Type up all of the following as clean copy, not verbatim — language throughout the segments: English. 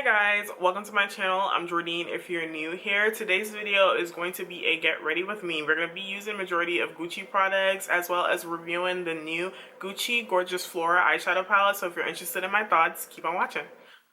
guys, welcome to my channel. I'm Jordine if you're new here. Today's video is going to be a get ready with me. We're going to be using majority of Gucci products as well as reviewing the new Gucci Gorgeous Flora eyeshadow palette. So if you're interested in my thoughts, keep on watching.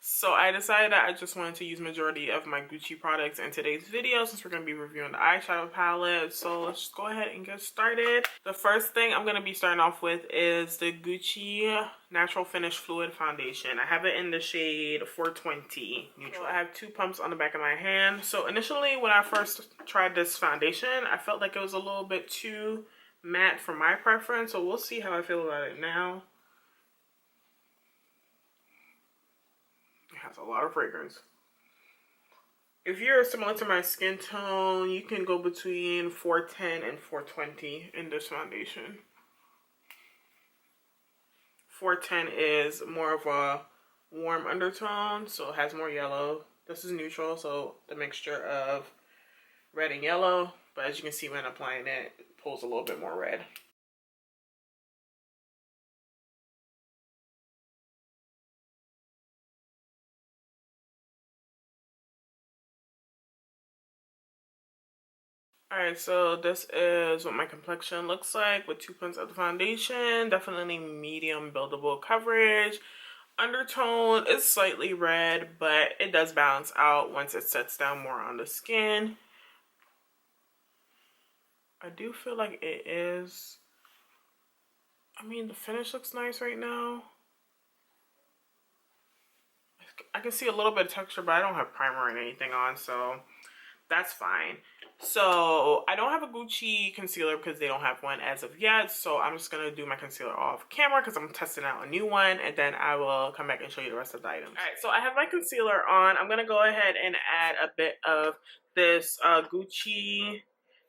So I decided that I just wanted to use majority of my Gucci products in today's video since we're going to be reviewing the eyeshadow palette. So let's just go ahead and get started. The first thing I'm going to be starting off with is the Gucci Natural Finish Fluid Foundation. I have it in the shade 420 Neutral. I have two pumps on the back of my hand. So initially when I first tried this foundation, I felt like it was a little bit too matte for my preference. So we'll see how I feel about it now. Has a lot of fragrance. If you're similar to my skin tone, you can go between 410 and 420 in this foundation. 410 is more of a warm undertone, so it has more yellow. This is neutral, so the mixture of red and yellow, but as you can see when applying it, it pulls a little bit more red. Alright, so this is what my complexion looks like with two pumps of the foundation. Definitely medium buildable coverage. Undertone is slightly red, but it does balance out once it sets down more on the skin. I do feel like it is, I mean, the finish looks nice right now. I can see a little bit of texture, but I don't have primer or anything on, so that's fine. So I don't have a Gucci concealer because they don't have one as of yet. So I'm just going to do my concealer off camera because I'm testing out a new one. And then I will come back and show you the rest of the items. Alright, so I have my concealer on. I'm going to go ahead and add a bit of this Gucci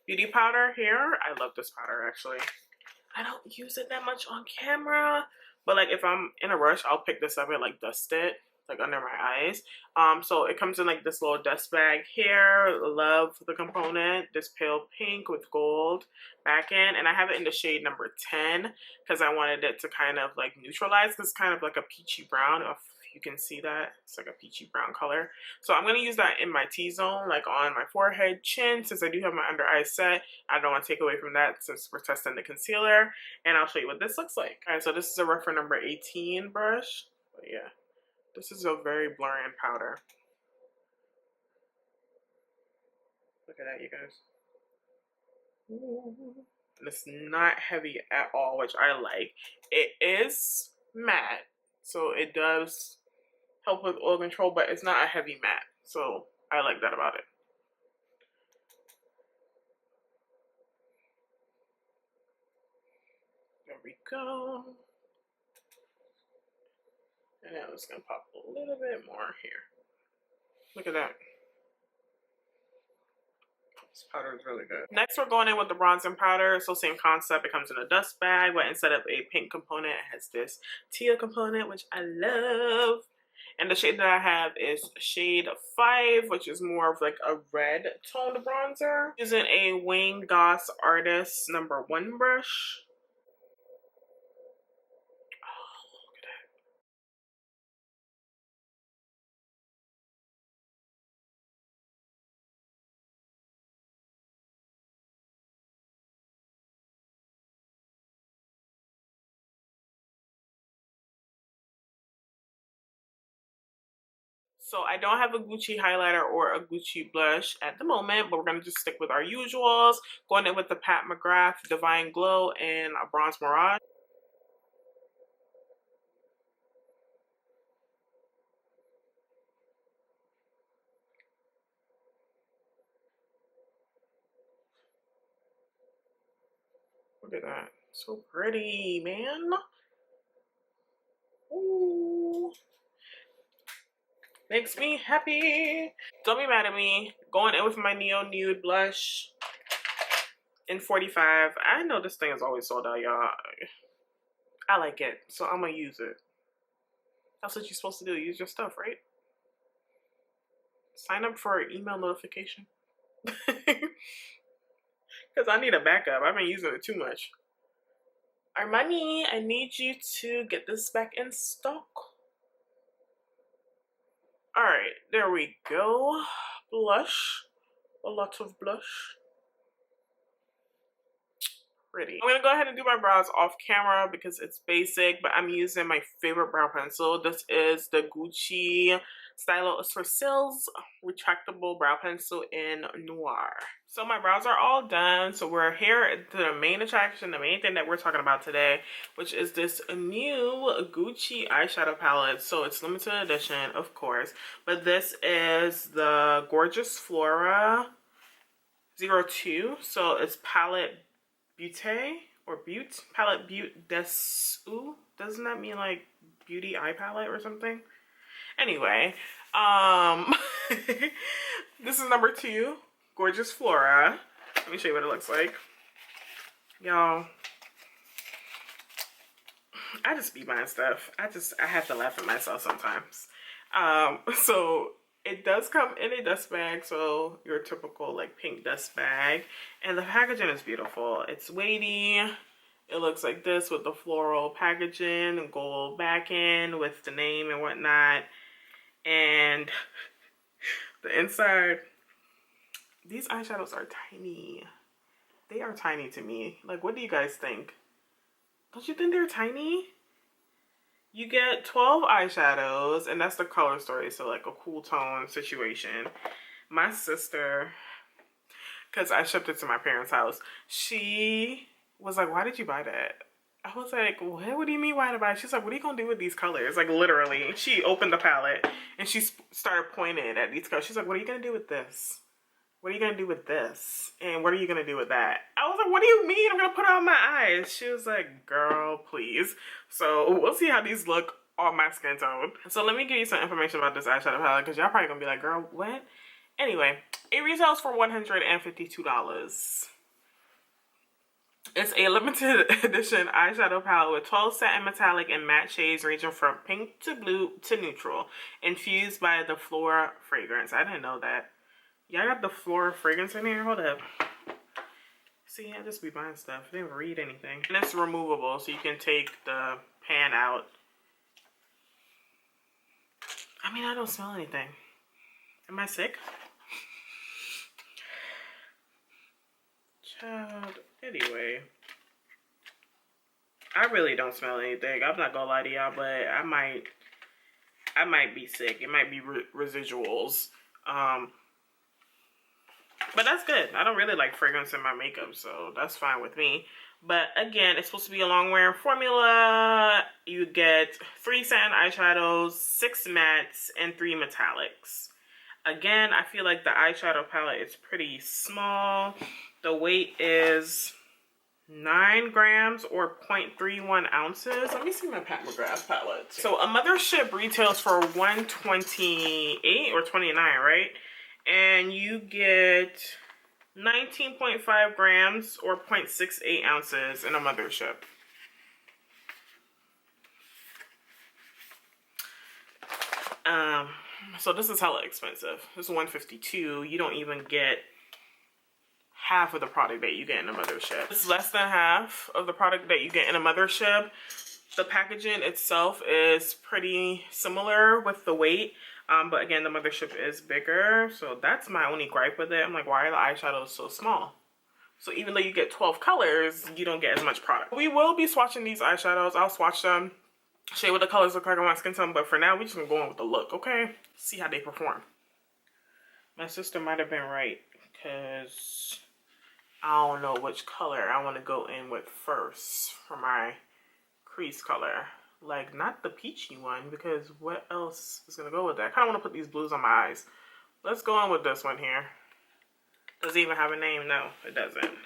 beauty powder here. I love this powder actually. I don't use it that much on camera. But like if I'm in a rush, I'll pick this up and like dust it like under my eyes. So it comes in like this little dust bag here. Love the component, this pale pink with gold back end, and I have it in the shade number 10 because I wanted it to kind of like neutralize. This kind of like a peachy brown, if you can see that. It's like a peachy brown color. So I'm going to use that in my T-zone, like on my forehead, chin, since I do have my under eye set. I don't want to take away from that since we're testing the concealer, and I'll show you what this looks like. Alright, so this is a reference number 18 brush, but yeah. This is a very blurring powder. Look at that, you guys. And it's not heavy at all, which I like. It is matte, so it does help with oil control, but it's not a heavy matte. So I like that about it. There we go. And now it's going to pop a little bit more here. Look at that. This powder is really good. Next, we're going in with the bronzing powder. So same concept. It comes in a dust bag, but instead of a pink component, it has this teal component, which I love. And the shade that I have is shade 5, which is more of like a red toned bronzer. Using a Wayne Goss Artist number 1 brush. So I don't have a Gucci highlighter or a Gucci blush at the moment, but we're going to just stick with our usuals. Going in with the Pat McGrath Divine Glow and a Bronze Mirage. Look at that. So pretty, man. Ooh. Makes me happy. Don't be mad at me. Going in with my Neo Nude blush in 45. I know this thing is always sold out, y'all. I like it, so I'm gonna use it. That's what you're supposed to do. Use your stuff, right? Sign up for an email notification. Because I need a backup. I've been using it too much. Armani, I need you to get this back in stock. All right, there we go. Blush, a lot of blush. Pretty. I'm gonna go ahead and do my brows off camera because it's basic, but I'm using my favorite brow pencil. This is the Gucci Stylo Sourcils retractable brow pencil in Noir. So my brows are all done. So we're here at the main attraction, the main thing that we're talking about today, which is this new Gucci eyeshadow palette. So it's limited edition, of course, but this is the gorgeous Flora 02. So it's palette Beauté or Butte, palette Butte des Ooh, doesn't that mean like beauty eye palette or something? Anyway, this is number 2, gorgeous Flora. Let me show you what it looks like. Y'all, I just be buying stuff. I have to laugh at myself sometimes. So it does come in a dust bag, so your typical like pink dust bag, and the packaging is beautiful. It's weighty. It looks like this with the floral packaging and gold backing with the name and whatnot, and the inside. These eyeshadows are tiny. They are tiny to me. Like, what do you guys think? Don't you think they're tiny? You get 12 eyeshadows, and that's the color story, so like a cool tone situation. My sister, because I shipped it to my parents' house, she was like, why did you buy that? I was like, what do you mean why did I buy it? She's like, what are you gonna do with these colors? Like, literally. She opened the palette, and she started pointing at these colors. She's like, what are you gonna do with this? What are you gonna do with this? And what are you gonna do with that? I was like, what do you mean? I'm gonna put it on my eyes. She was like, girl, please. So we'll see how these look on my skin tone. So let me give you some information about this eyeshadow palette, because y'all probably gonna be like, girl, what? Anyway, it retails for $152. It's a limited edition eyeshadow palette with 12 satin metallic and matte shades ranging from pink to blue to neutral, infused by the Flora fragrance. I didn't know that. Y'all got the Flora fragrance in here? Hold up. See, I just be buying stuff. I didn't read anything. And it's removable, so you can take the pan out. I mean, I don't smell anything. Am I sick? Child. Anyway. I really don't smell anything. I'm not gonna lie to y'all, but I might be sick. It might be residuals. But that's good. I don't really like fragrance in my makeup, so that's fine with me. But again, it's supposed to be a long wear formula. You get 3 satin eyeshadows, 6 mattes, and 3 metallics. Again, I feel like the eyeshadow palette is pretty small. The weight is 9 grams or 0.31 ounces. Let me see my Graph palette. So a mothership retails for $128 or $29, right? And you get 19.5 grams or 0.68 ounces in a mothership. So this is hella expensive. This is $152. You don't even get half of the product that you get in a mothership. It's less than half of the product that you get in a mothership. The packaging itself is pretty similar with the weight. But again, the mothership is bigger, so that's my only gripe with it. I'm like, why are the eyeshadows so small? So even though you get 12 colors, you don't get as much product. We will be swatching these eyeshadows. I'll swatch them, show you what the colors look like on my skin tone, but for now, we're just gonna go on with the look, okay? See how they perform. My sister might have been right, because I don't know which color I want to go in with first for my crease color. Like, not the peachy one, because what else is going to go with that? I kind of want to put these blues on my eyes. Let's go on with this one here. Does it even have a name? No, it doesn't.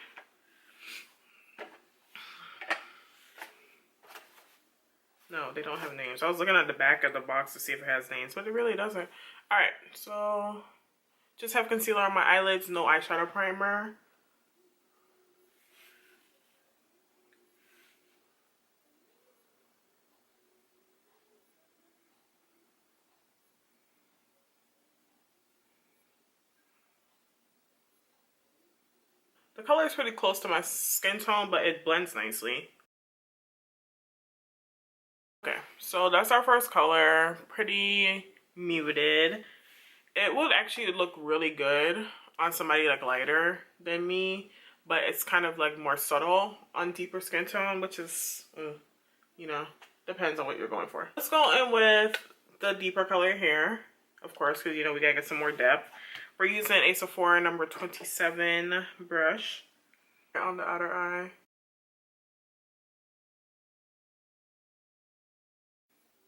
No, they don't have names. I was looking at the back of the box to see if it has names, but it really doesn't. Alright, so just have concealer on my eyelids, no eyeshadow primer. The color is pretty close to my skin tone, but it blends nicely. Okay, so that's our first color. Pretty muted. It would actually look really good on somebody like lighter than me, but it's kind of like more subtle on deeper skin tone, which is, you know, depends on what you're going for. Let's go in with the deeper color here, of course, because, you know, we gotta get some more depth. We're using a Sephora number 27 brush on the outer eye.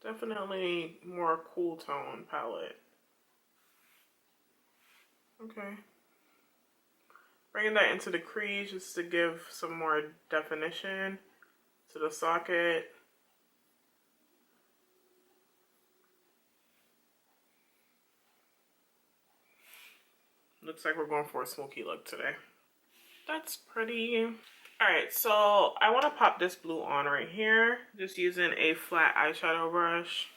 Definitely more cool tone palette. Okay. Bringing that into the crease just to give some more definition to the socket. Looks like we're going for a smoky look today. That's pretty. Alright, so I want to pop this blue on right here. Just using a flat eyeshadow brush.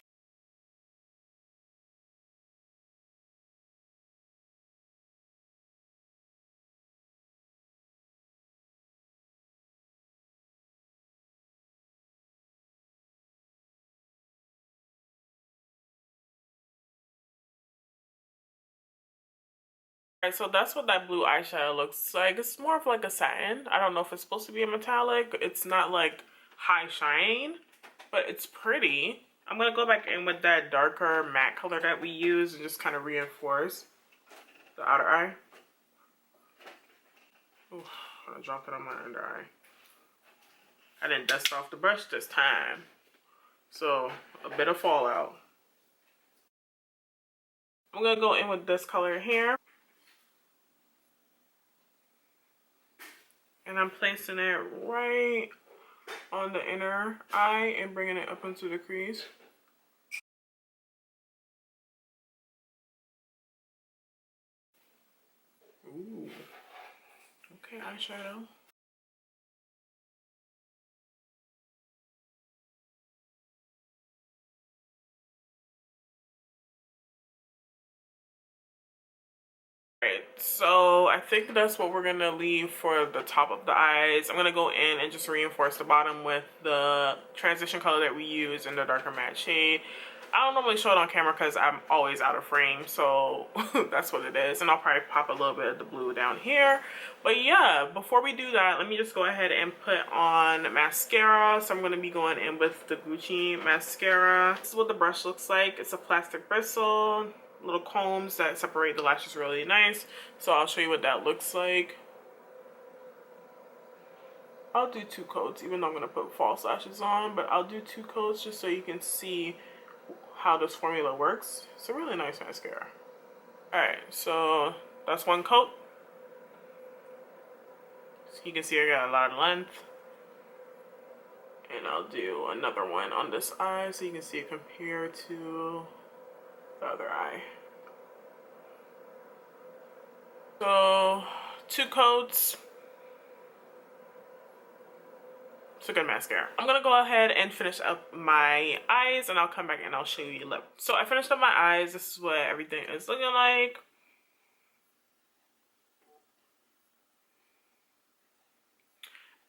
Alright, so that's what that blue eyeshadow looks like. It's more of like a satin. I don't know if it's supposed to be a metallic. It's not like high shine, but it's pretty. I'm going to go back in with that darker matte color that we use and just kind of reinforce the outer eye. Ooh, I dropped it on my under eye. I didn't dust off the brush this time, so a bit of fallout. I'm going to go in with this color here. And I'm placing it right on the inner eye and bringing it up into the crease. Ooh. Okay, eyeshadow. Alright, so I think that's what we're going to leave for the top of the eyes. I'm going to go in and just reinforce the bottom with the transition color that we use in the darker matte shade. I don't normally show it on camera because I'm always out of frame, so that's what it is. And I'll probably pop a little bit of the blue down here. But yeah, before we do that, let me just go ahead and put on mascara. So I'm going to be going in with the Gucci mascara. This is what the brush looks like. It's a plastic bristle. Little combs that separate the lashes really nice, so I'll show you what that looks like. I'll do 2 coats, even though I'm going to put false lashes on, but I'll do 2 coats just so you can see how this formula works. It's a really nice mascara. Alright, so that's 1 coat. So you can see I got a lot of length. And I'll do another one on this eye so you can see it compared to the other eye. So 2 coats. It's a good mascara. I'm gonna go ahead and finish up my eyes and I'll come back and I'll show you lip. So I finished up my eyes. This is what everything is looking like.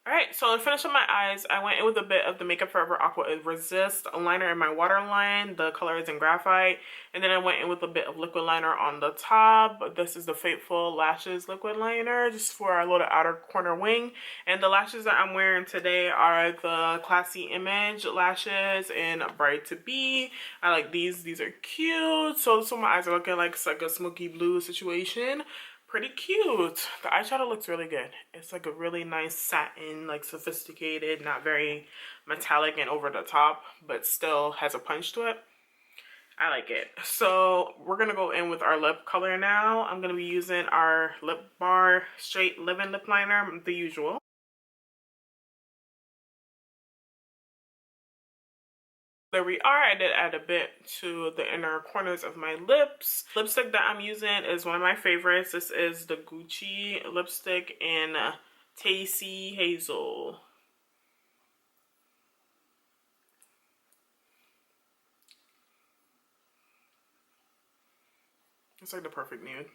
Alright, so to finish up my eyes, I went in with a bit of the Makeup Forever Aqua Resist liner in my waterline. The color is in Graphite. And then I went in with a bit of liquid liner on the top. This is the Fateful Lashes liquid liner, just for our little outer corner wing. And the lashes that I'm wearing today are the Classy Image lashes in Bright to Be. I like these. These are cute. So my eyes are looking like it's like a smoky blue situation. Pretty cute. The eyeshadow looks really good. It's like a really nice satin, like sophisticated, not very metallic and over the top, but still has a punch to it. I like it. So we're gonna go in with our lip color now. I'm gonna be using our Lip Bar Straight Living Lip Liner, the usual. There we are. I did add a bit to the inner corners of my lips. Lipstick that I'm using is one of my favorites. This is the Gucci lipstick in Tacey Hazel. It's like the perfect nude.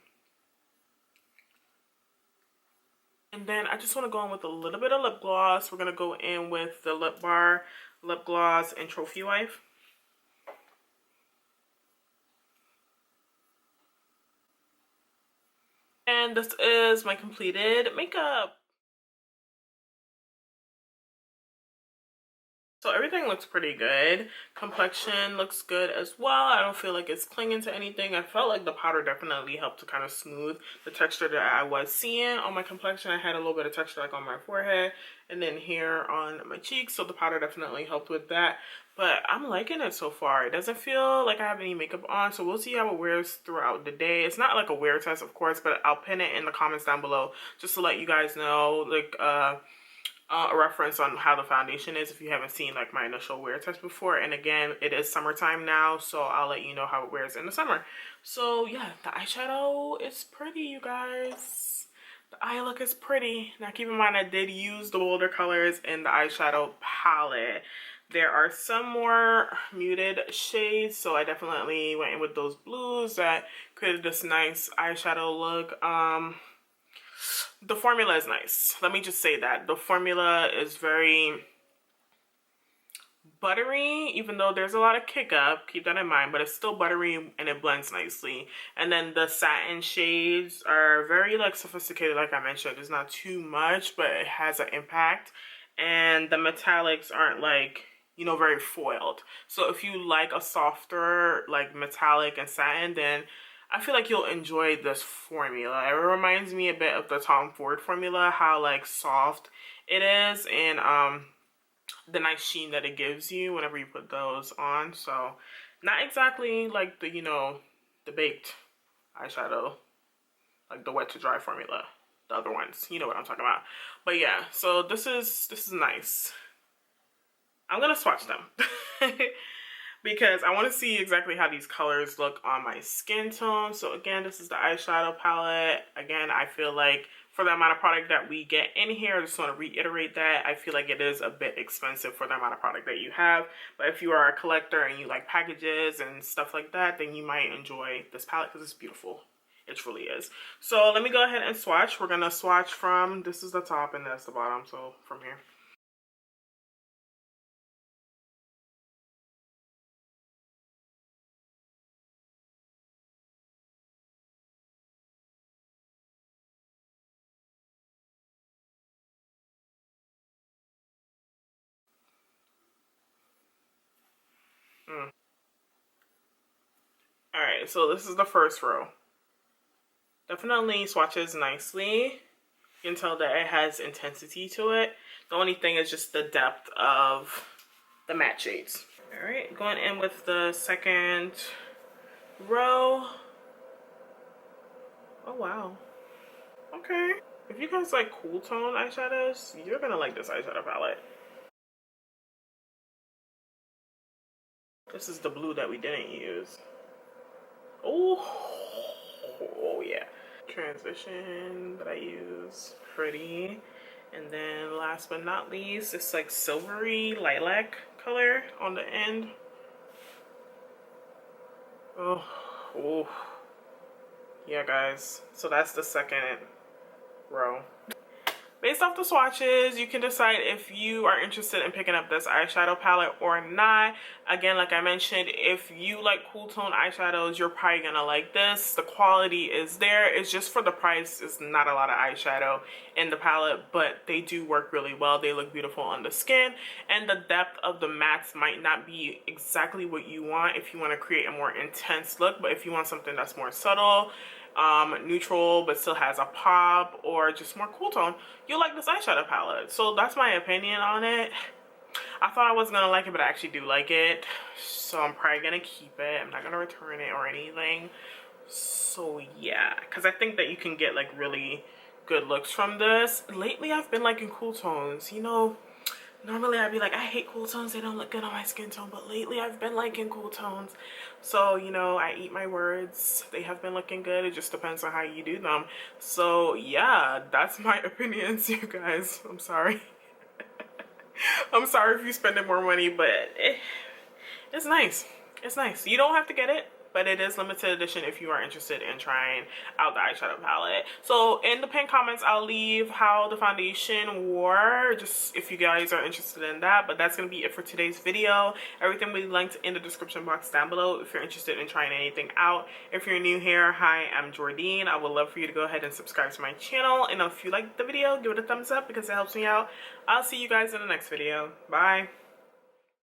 And then I just want to go in with a little bit of lip gloss. We're going to go in with the Lip Bar Lip Gloss and Trophy Wife. And this is my completed makeup. So everything looks pretty good. Complexion looks good as well. I don't feel like it's clinging to anything. I felt like the powder definitely helped to kind of smooth the texture that I was seeing on my complexion. I had a little bit of texture like on my forehead and then here on my cheeks. So the powder definitely helped with that. But I'm liking it so far. It doesn't feel like I have any makeup on. So we'll see how it wears throughout the day. It's not like a wear test, of course, but I'll pin it in the comments down below just to let you guys know, like, a reference on how the foundation is if you haven't seen like my initial wear test before. And again, it is summertime now, so I'll let you know how it wears in the summer. So yeah, the eyeshadow is pretty, you guys. The eye look is pretty. Now keep in mind I did use the bolder colors in the eyeshadow palette. There are some more muted shades, so I definitely went in with those blues that created this nice eyeshadow look. The formula is nice. Let me just say that. The formula is very buttery, even though there's a lot of kick up. Keep that in mind, but it's still buttery and it blends nicely. And then the satin shades are very like sophisticated, like I mentioned. It's not too much, but it has an impact. And the metallics aren't like, you know, very foiled. So if you like a softer like metallic and satin, then I feel like you'll enjoy this formula. It reminds me a bit of the Tom Ford formula, how like soft it is and the nice sheen that it gives you whenever you put those on. So not exactly like the, you know, the baked eyeshadow, like the wet to dry formula, the other ones, you know what I'm talking about. But yeah, so this is nice. I'm gonna swatch them. Because I want to see exactly how these colors look on my skin tone. So again, this is the eyeshadow palette. Again, I feel like for the amount of product that we get in here, I just want to reiterate that. I feel like it is a bit expensive for the amount of product that you have. But if you are a collector and you like packages and stuff like that, then you might enjoy this palette because it's beautiful. It truly is. So let me go ahead and swatch. We're going to swatch from, this is the top and that's the bottom. So from here. Alright, so this is the first row. Definitely swatches nicely. You can tell that it has intensity to it. The only thing is just the depth of the matte shades. Alright, going in with the second row. Oh wow. Okay. If you guys like cool tone eyeshadows, you're gonna like this eyeshadow palette. This is the blue that we didn't use. Oh yeah. Transition that I use, pretty. And then last but not least, it's like silvery lilac color on the end. Oh yeah, guys, so that's the second row. Based off the swatches, you can decide if you are interested in picking up this eyeshadow palette or not. Again, like I mentioned, if you like cool tone eyeshadows, you're probably gonna like this. The quality is there. It's just for the price. It's not a lot of eyeshadow in the palette, but they do work really well. They look beautiful on the skin, and the depth of the mattes might not be exactly what you want if you want to create a more intense look, but if you want something that's more subtle, neutral but still has a pop, or just more cool tone, you'll like this eyeshadow palette. So that's my opinion on it. I thought I wasn't gonna like it, but I actually do like it, so I'm probably gonna keep it. I'm not gonna return it or anything. So yeah, because I think that you can get like really good looks from this. Lately I've been liking cool tones, you know. Normally I'd be like, I hate cool tones, they don't look good on my skin tone, but lately I've been liking cool tones. So, you know, I eat my words. They have been looking good. It just depends on how you do them. So, yeah, that's my opinions, you guys. I'm sorry. I'm sorry if you spending more money, but it's nice. It's nice. You don't have to get it. but it is limited edition if you are interested in trying out the eyeshadow palette. So in the pinned comments, I'll leave how the foundation wore, just if you guys are interested in that. But that's going to be it for today's video. Everything will be linked in the description box down below if you're interested in trying anything out. If you're new here, hi, I'm Jordine. I would love for you to go ahead and subscribe to my channel, and if you like the video, give it a thumbs up because it helps me out. I'll see you guys in the next video. Bye.